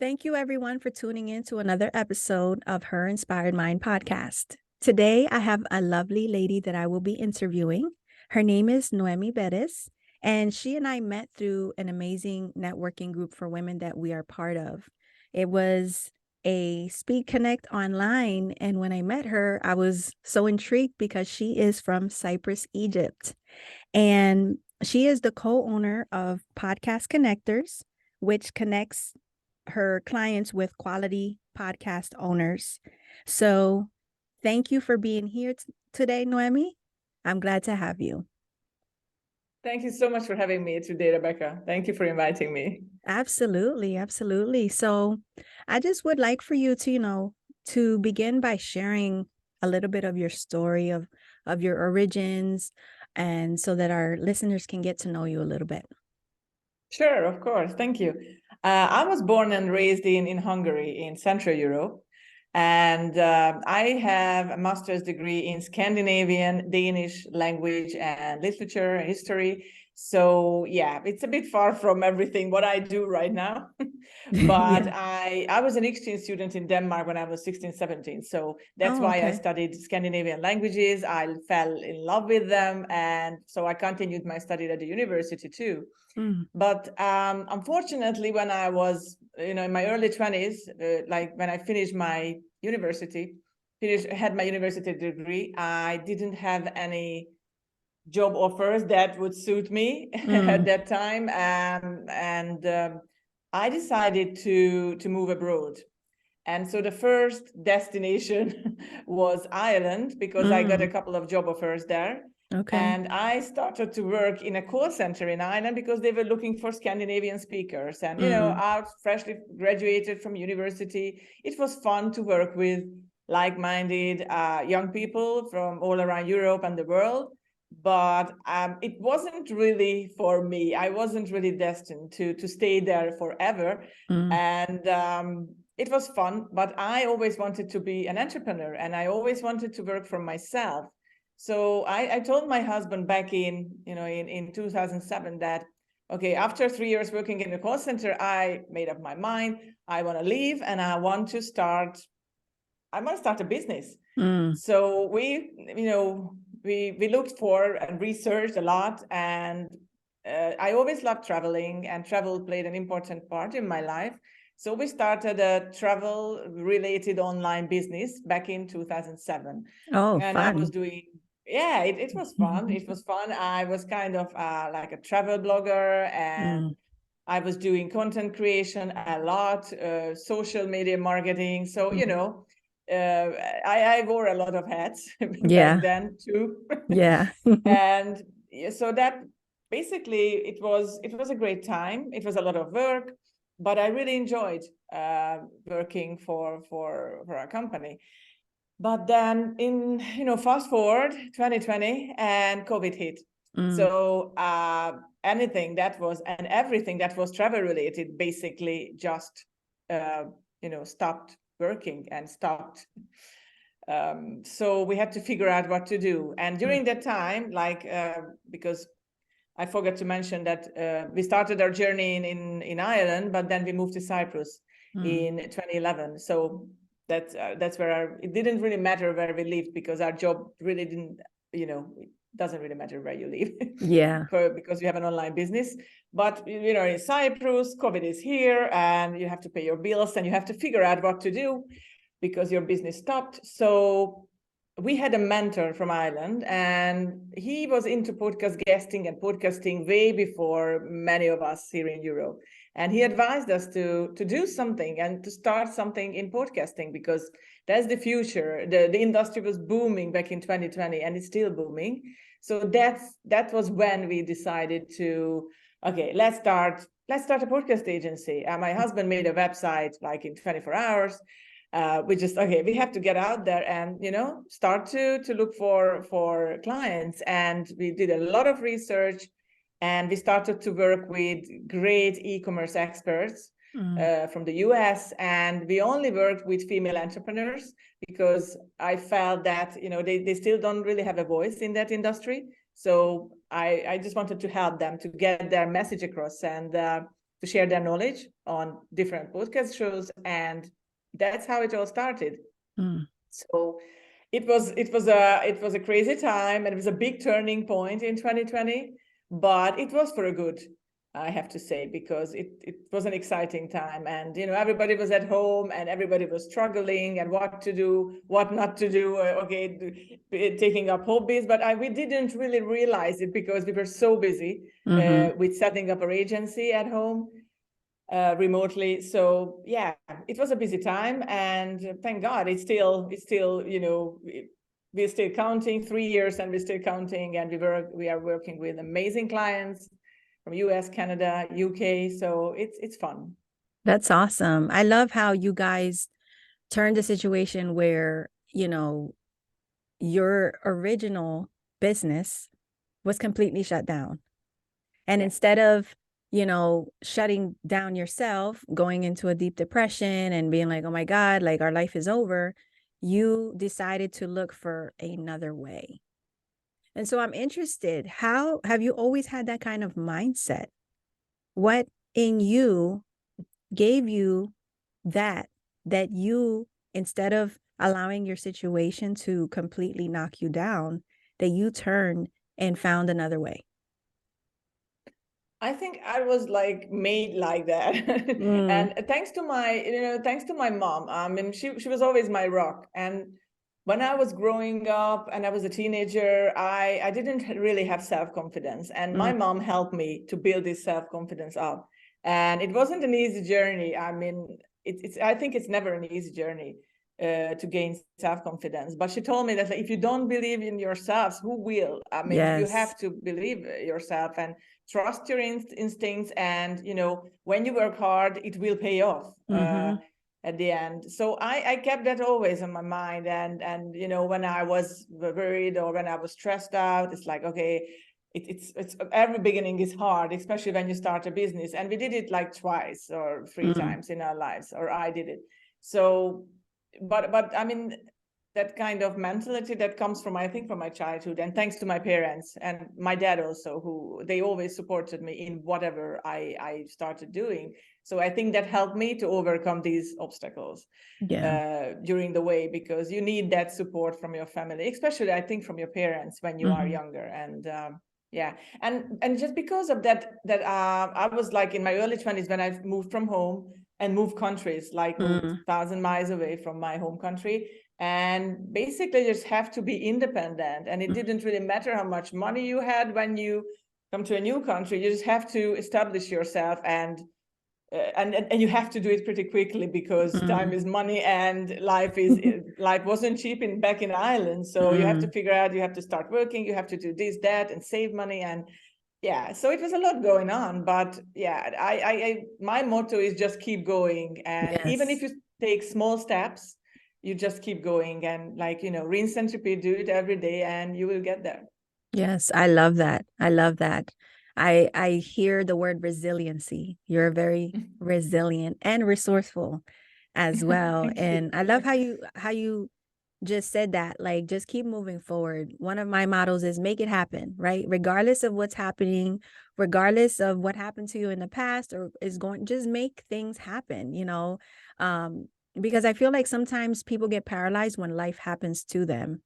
Thank you, everyone, for tuning in to another episode of Her Inspired Mind podcast. Today, I have a lovely lady that I will be interviewing. Her name is Noemi Beres, and she and I met through an amazing networking group for women that we are part of. It was a Speed Connect online, and when I met her, I was so intrigued because she is from Cyprus, Egypt, and she is the co-owner of Podcast Connectors, which connects her clients with quality podcast owners. So thank you for being here today, Noemi. I'm glad to have you. Thank you so much for having me today, Rebecca. Thank you for inviting me. Absolutely, absolutely. So I just would like for you to, to begin by sharing a little bit of your story of your origins, and so that our listeners can get to know you a little bit. Sure, of course. Thank you. I was born and raised in Hungary, in Central Europe. And I have a master's degree in Scandinavian, Danish language and literature and history. So yeah, it's a bit far from everything what I do right now. But Yeah. I was an exchange student in Denmark when I was 16, 17. So that's Oh, why I okay. studied Scandinavian languages. I fell in love with them. And so I continued my study at the university too. Mm. But unfortunately, when I was, in my early 20s, like when I finished my university, had my university degree, I didn't have any job offers that would suit me at that time, and I decided to move abroad. And so the first destination was Ireland, because I got a couple of job offers there. Okay. And I started to work in a call center in Ireland because they were looking for Scandinavian speakers. And, out freshly graduated from university, it was fun to work with like-minded young people from all around Europe and the world. But it wasn't really for me. I wasn't really destined to stay there forever. And it was fun, but I always wanted to be an entrepreneur, and I always wanted to work for myself. So I told my husband back in 2007 that, okay, after 3 years working in the call center, I made up my mind. I want to leave, and I want to start a business. So we looked for and researched a lot, and I always loved traveling, and travel played an important part in my life. So we started a travel-related online business back in 2007. Oh, And I was fun. doing, yeah, it was fun. It was fun. I was kind of like a travel blogger, and I was doing content creation a lot, social media marketing. So, I wore a lot of hats back Yeah. then too. Yeah. And so that basically it was a great time. It was a lot of work, but I really enjoyed working for our company. But then fast forward 2020 and COVID hit. So everything that was travel related basically just stopped working and stopped. So we had to figure out what to do. And during that time, because I forgot to mention that we started our journey in Ireland, but then we moved to Cyprus in 2011. So that's where it didn't really matter where we lived, because our job really didn't, it doesn't really matter where you live. Yeah. Because you have an online business. But in Cyprus, COVID is here, and you have to pay your bills, and you have to figure out what to do because your business stopped. So we had a mentor from Ireland, and he was into podcast guesting and podcasting way before many of us here in Europe. And he advised us to do something and to start something in podcasting, because that's the future. The industry was booming back in 2020, and it's still booming. So that was when we decided to, okay, let's start a podcast agency. My husband made a website like in 24 hours. We have to get out there and start to look for clients. And we did a lot of research, and we started to work with great e-commerce experts from the US, and we only worked with female entrepreneurs, because I felt that they still don't really have a voice in that industry. So I just wanted to help them to get their message across. And to share their knowledge on different podcast shows, and that's how it all started. So it was a crazy time, and it was a big turning point in 2020, but it was for a good, I have to say, because it was an exciting time, and everybody was at home and everybody was struggling and what to do, what not to do, taking up hobbies, but we didn't really realize it because we were so busy with setting up our agency at home remotely. So yeah, it was a busy time, and thank God it's still we're still counting 3 years, and we're still counting, and we are working with amazing clients from US, Canada, UK. So it's fun. That's awesome. I love how you guys turned a situation where, your original business was completely shut down. And instead of, shutting down yourself, going into a deep depression and being like, oh my God, like our life is over, you decided to look for another way. And so I'm interested, how have you always had that kind of mindset? What in you gave you that you, instead of allowing your situation to completely knock you down, that you turned and found another way? I think I was like made like that. And thanks to my mom. I mean, she was always my rock. And when I was growing up and I was a teenager, I didn't really have self-confidence. And my mom helped me to build this self-confidence up. And it wasn't an easy journey. I mean, I think it's never an easy journey to gain self-confidence. But she told me that if you don't believe in yourselves, who will? I mean, you have to believe yourself and trust your instincts, and when you work hard, it will pay off at the end. So I kept that always in my mind, and when I was worried or when I was stressed out, it's like, okay, it's every beginning is hard, especially when you start a business, and we did it like twice or three times in our lives, or I did it. So but I mean, that kind of mentality that comes from, I think, from my childhood, and thanks to my parents and my dad also, who they always supported me in whatever I started doing. So I think that helped me to overcome these obstacles during the way, because you need that support from your family, especially I think from your parents when you are younger. And yeah, and just because of that I was like in my early 20s when I moved from home and moved countries, like moved 1,000 miles away from my home country. And basically just have to be independent. And it didn't really matter how much money you had when you come to a new country. You just have to establish yourself, and you have to do it pretty quickly, because time is money, and life wasn't cheap back in Ireland. So you have to figure out, you have to start working, you have to do this, that, and save money. And yeah, so it was a lot going on. But yeah, I my motto is just keep going. And even if you take small steps, you just keep going, and rinse and repeat, do it every day, and you will get there. Yes, I love that. I love that. I hear the word resiliency. You're very resilient and resourceful as well. And I love how you just said that, like, just keep moving forward. One of my mottos is make it happen, right? Regardless of what's happening, regardless of what happened to you in the past or is going, just make things happen, because I feel like sometimes people get paralyzed when life happens to them.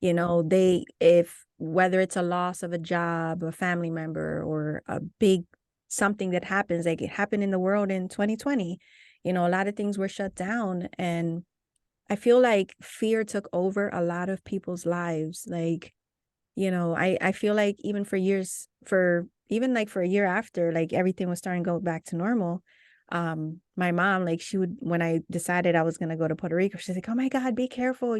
If whether it's a loss of a job, a family member, or a big something that happens, like it happened in the world in 2020, a lot of things were shut down. And I feel like fear took over a lot of people's lives. Like, I feel like even for years, even like for a year after, like everything was starting to go back to normal. My mom, like she would, when I decided I was going to go to Puerto Rico, she's like, oh my God, be careful,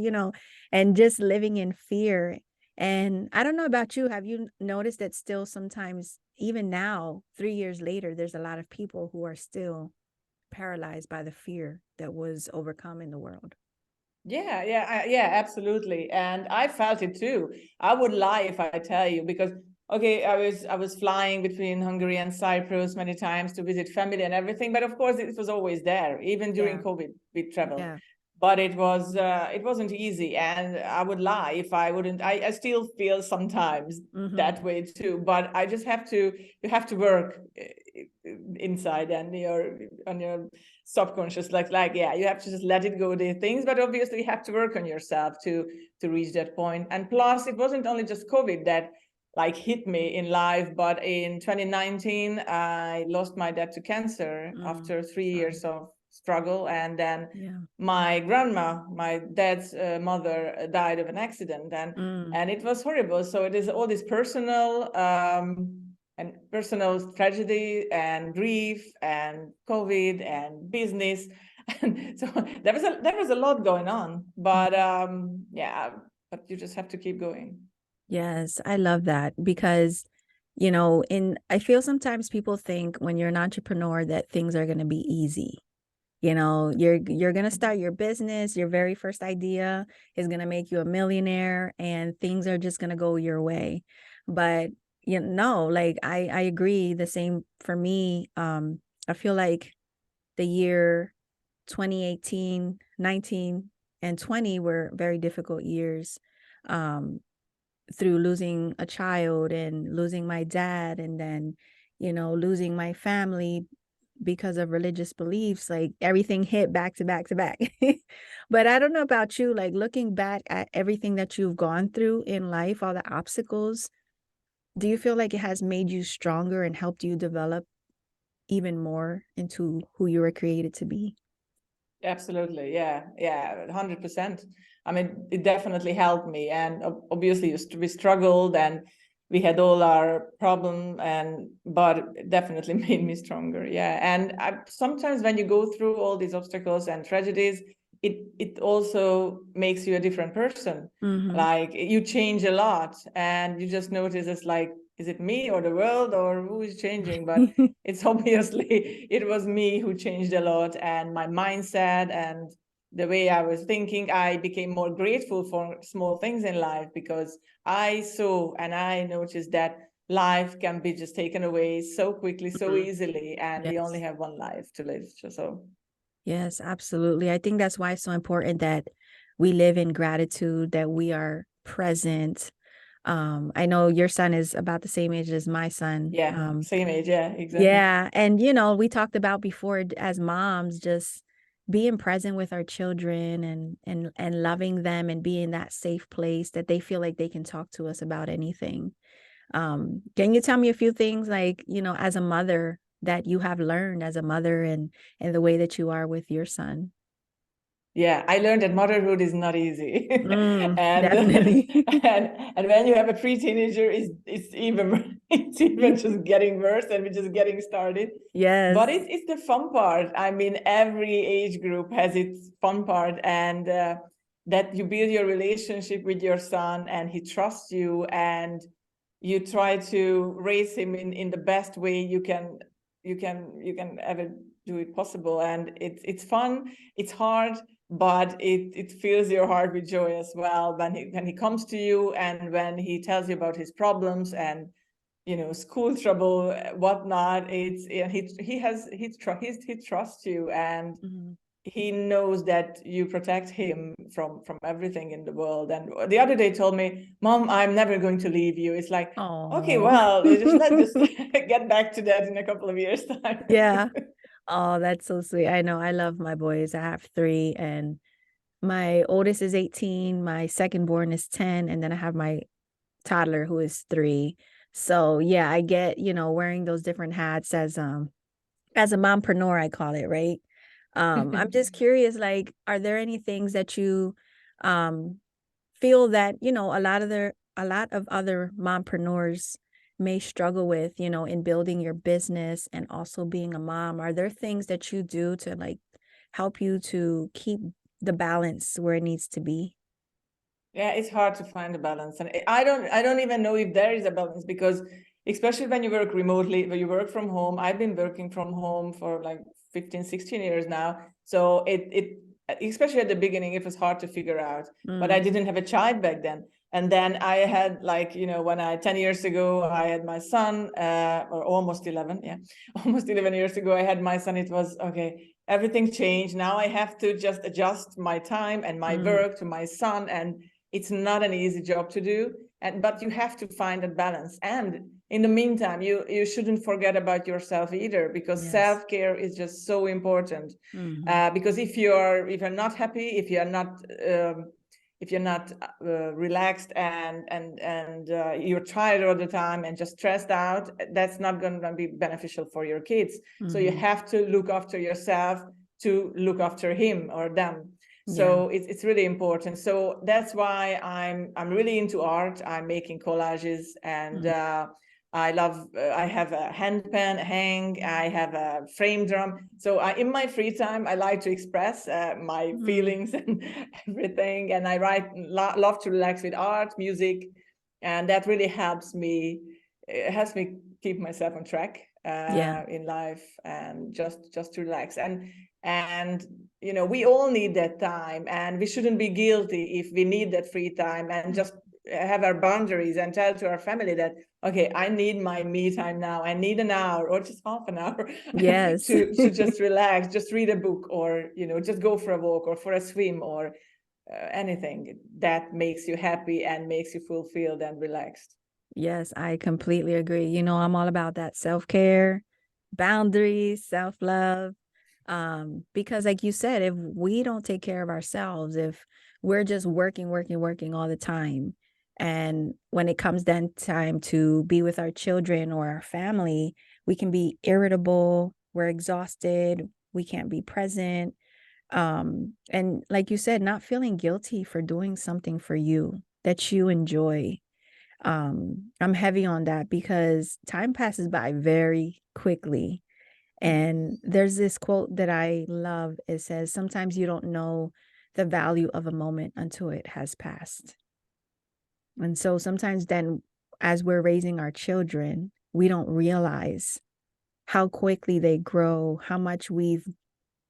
and just living in fear. And I don't know about you. Have you noticed that still sometimes, even now, 3 years later, there's a lot of people who are still paralyzed by the fear that was overcome in the world? Yeah, absolutely. And I felt it too. I would lie if I tell you, because okay, I was flying between Hungary and Cyprus many times to visit family and everything, but of course it was always there. Even during COVID, we traveled. But it wasn't easy, and I would lie if I wouldn't. I still feel sometimes that way too, but I just have to. You have to work inside and on your subconscious, like yeah, you have to just let it go, the things, but obviously you have to work on yourself to reach that point. And plus, it wasn't only just COVID that like hit me in life, but in 2019 I lost my dad to cancer after 3 years of struggle. And then my grandma, my dad's mother, died of an accident, and it was horrible. So it is all this personal and personal tragedy and grief and COVID and business. And so there was a lot going on, but yeah, but you just have to keep going. Yes, I love that because, I feel sometimes people think when you're an entrepreneur that things are going to be easy. You're going to start your business, your very first idea is going to make you a millionaire and things are just going to go your way. But like I agree, the same for me. I feel like the year 2018, 19 and 20 were very difficult years. Through losing a child and losing my dad, and then losing my family because of religious beliefs, like everything hit back to back to back. But I don't know about you, like looking back at everything that you've gone through in life, all the obstacles, do you feel like it has made you stronger and helped you develop even more into who you were created to be? Absolutely. Yeah. 100%. I mean, it definitely helped me. And obviously we struggled and we had all our problems, but it definitely made me stronger. Yeah. And sometimes when you go through all these obstacles and tragedies, it also makes you a different person. Like you change a lot and you just notice it's like, is it me or the world or who is changing? But it's obviously, it was me who changed a lot, and my mindset and the way I was thinking. I became more grateful for small things in life because I saw and I noticed that life can be just taken away so quickly, so easily, and we only Yes. have one life to live. So Yes, absolutely. I think that's why it's so important that we live in gratitude, that we are present. I know your son is about the same age as my son. yeah, same age. Yeah, exactly. Yeah. And, we talked about before as moms, just being present with our children and loving them and being that safe place that they feel like they can talk to us about anything. Can you tell me a few things like, as a mother that you have learned as a mother and the way that you are with your son? Yeah, I learned that motherhood is not easy. and, Definitely. and when you have a pre-teenager, it's even it's even just getting worse, and we're just getting started. But Yes. it's the fun part. I mean, every age group has its fun part, and that you build your relationship with your son and he trusts you, and you try to raise him in the best way you can ever do it possible. And it's fun, it's hard, but it fills your heart with joy as well when he comes to you and when he tells you about his problems and school trouble, whatnot. He trusts you, and he knows that you protect him from everything in the world. And the other day told me, Mom, I'm never going to leave you. It's like, okay, Oh. well, let's just get back to that in a couple of years time. Yeah. Oh, that's so sweet. I know. I love my boys. I have three, and my oldest is 18, my second born is 10, and then I have my toddler who is 3. So yeah, I get, wearing those different hats as a mompreneur, I call it, right? I'm just curious, like, are there any things that you um feel that, a lot of other mompreneurs may struggle with, in building your business and also being a mom? Are there things that you do to like help you to keep the balance where it needs to be? Yeah, it's hard to find a balance, and I don't even know if there is a balance, because especially when you work remotely, when you work from home. I've been working from home for like 15, 16 years now. So it especially at the beginning, it was hard to figure out. But I didn't have a child back then. And then I had, like, when 10 years ago, I had my son, or almost 11, yeah, almost 11 years ago, I had my son. It was, okay, everything changed. Now I have to just adjust my time and my work to my son. And it's not an easy job to do, but you have to find a balance. And in the meantime, you shouldn't forget about yourself either, because Yes. self-care is just so important. Because if you're not happy, if you're not relaxed and you're tired all the time and just stressed out, that's not going to be beneficial for your kids. So you have to look after yourself to look after him or them. So it's really important. So that's why I'm really into art. I'm making collages, and I love, I have a hand pen hang, I have a frame drum. So in my free time, I like to express my feelings and everything. And I love to relax with art, music. And that really helps me keep myself on track in life, and just to relax. And we all need that time, and we shouldn't be guilty if we need that free time, and just have our boundaries and tell to our family that, okay, I need my me time now. I need an hour or just half an hour to just relax, just read a book, or just go for a walk or for a swim, or anything that makes you happy and makes you fulfilled and relaxed. Yes, I completely agree. I'm all about that self-care, boundaries, self-love. Because like you said, if we don't take care of ourselves, if we're just working all the time, and when it comes then time to be with our children or our family, we can be irritable, we're exhausted, we can't be present. And like you said, not feeling guilty for doing something for you that you enjoy. I'm heavy on that because time passes by very quickly. And there's this quote that I love. It says, sometimes you don't know the value of a moment until it has passed. And so sometimes then, as we're raising our children, we don't realize how quickly they grow, how much we've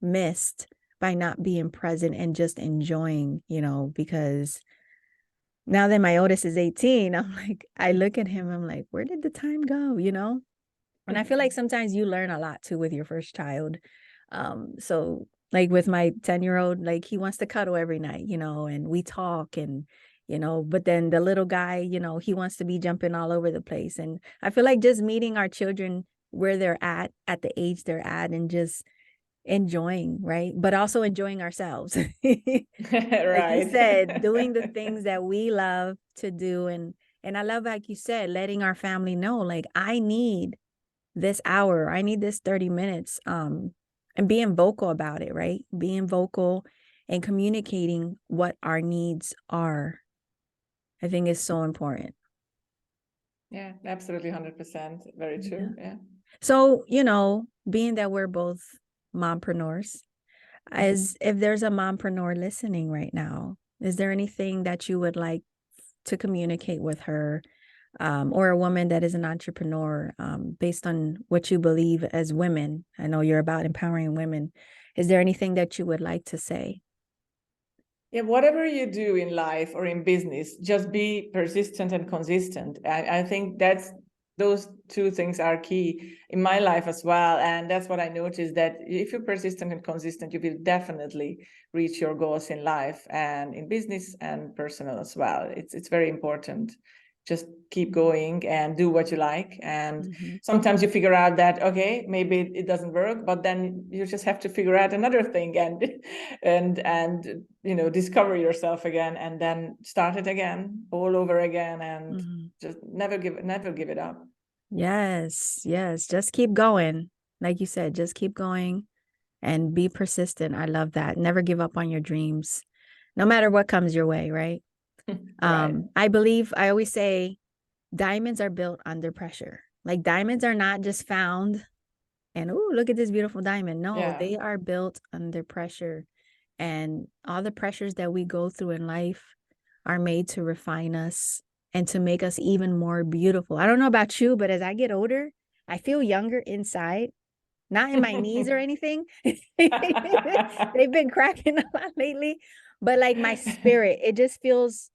missed by not being present and just enjoying, because now that my oldest is 18, I look at him, I'm like, where did the time go, And I feel like sometimes you learn a lot too with your first child. So like with my 10-year-old, like he wants to cuddle every night, and we talk and, but then the little guy, he wants to be jumping all over the place. And I feel like just meeting our children where they're at the age they're at, and just enjoying, right? But also enjoying ourselves. Like you said, doing the things that we love to do. And I love, like you said, letting our family know, like, I need this hour, I need this 30 minutes, and being vocal about it, right? Being vocal and communicating what our needs are, I think is so important. Yeah, absolutely. 100%. Very true. Yeah. So, being that we're both mompreneurs, as if there's a mompreneur listening right now, is there anything that you would like to communicate with her, or a woman that is an entrepreneur, based on what you believe as women? I know you're about empowering women. Is there anything that you would like to say? Yeah, whatever you do in life or in business, just be persistent and consistent. I think those two things are key in my life as well. And that's what I noticed, that if you're persistent and consistent, you will definitely reach your goals in life and in business and personal as well. It's very important. Just keep going and do what you like. And sometimes you figure out that, okay, maybe it doesn't work, but then you just have to figure out another thing and discover yourself again, and then start it again, all over again, and just never give it up. Yes, just keep going. Like you said, just keep going and be persistent. I love that. Never give up on your dreams, no matter what comes your way, right? Right. I always say diamonds are built under pressure. Like, diamonds are not just found and, oh, look at this beautiful diamond. No, they are built under pressure. And all the pressures that we go through in life are made to refine us and to make us even more beautiful. I don't know about you, but as I get older, I feel younger inside, not in my knees or anything. They've been cracking a lot lately, but like my spirit, it just feels,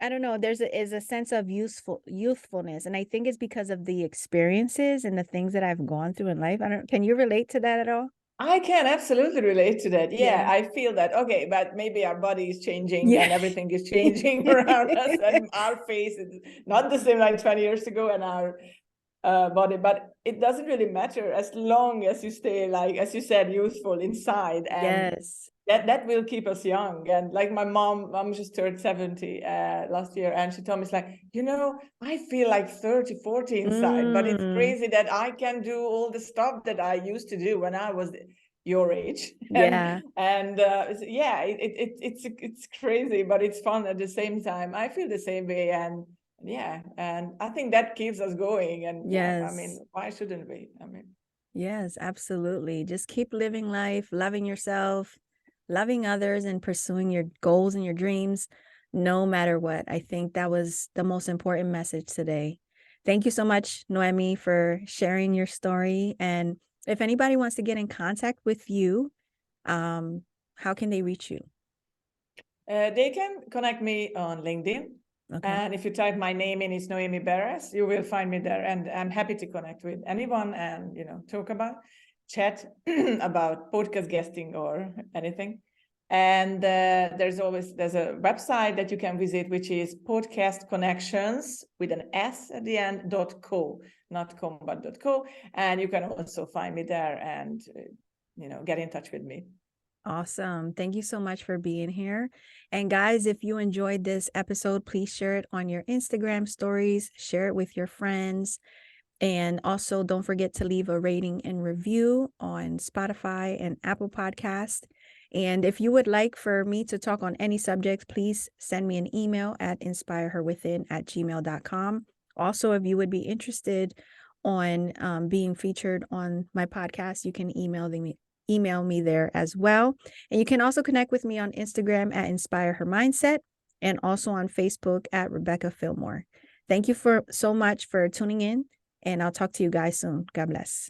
I don't know, is a sense of youthfulness. And I think it's because of the experiences and the things that I've gone through in life. Can you relate to that at all? I can absolutely relate to that. Yeah, I feel that. Okay, but maybe our body is changing and everything is changing around us, and our face is not the same like 20 years ago, and our body, but it doesn't really matter as long as you stay, like as you said, youthful inside, and Yes. that will keep us young. And like my mom just turned 70 last year, and she told me, it's like, I feel like 30, 40 inside, but it's Mm, crazy that I can do all the stuff that I used to do when I was your age. yeah. Yeah, it's crazy, but it's fun at the same time. I feel the same way, and yeah, and I think that keeps us going. And yeah, I mean, Yes. why shouldn't we? I mean, Yes, absolutely. Just keep living life, loving yourself, loving others, and pursuing your goals and your dreams, no matter what. I think that was the most important message today. Thank you so much, Noemi, for sharing your story. And if anybody wants to get in contact with you, how can they reach you? they can connect me on LinkedIn. Okay. And if you type my name in, it's Noemi Beres, you will find me there. And I'm happy to connect with anyone and, talk about, chat about podcast guesting or anything. And there's a website that you can visit, which is podcast connections with an S at the end, .co, not com, but .co. And you can also find me there and, get in touch with me. Awesome. Thank you so much for being here. And guys, if you enjoyed this episode, please share it on your Instagram stories, share it with your friends. And also don't forget to leave a rating and review on Spotify and Apple Podcast. And if you would like for me to talk on any subjects, please send me an email at inspireherwithin@gmail.com. Also, if you would be interested on being featured on my podcast, you can email me there as well. And you can also connect with me on Instagram at Inspire Her Mindset and also on Facebook at Rebecca Fillmore. Thank you so much for tuning in, and I'll talk to you guys soon. God bless.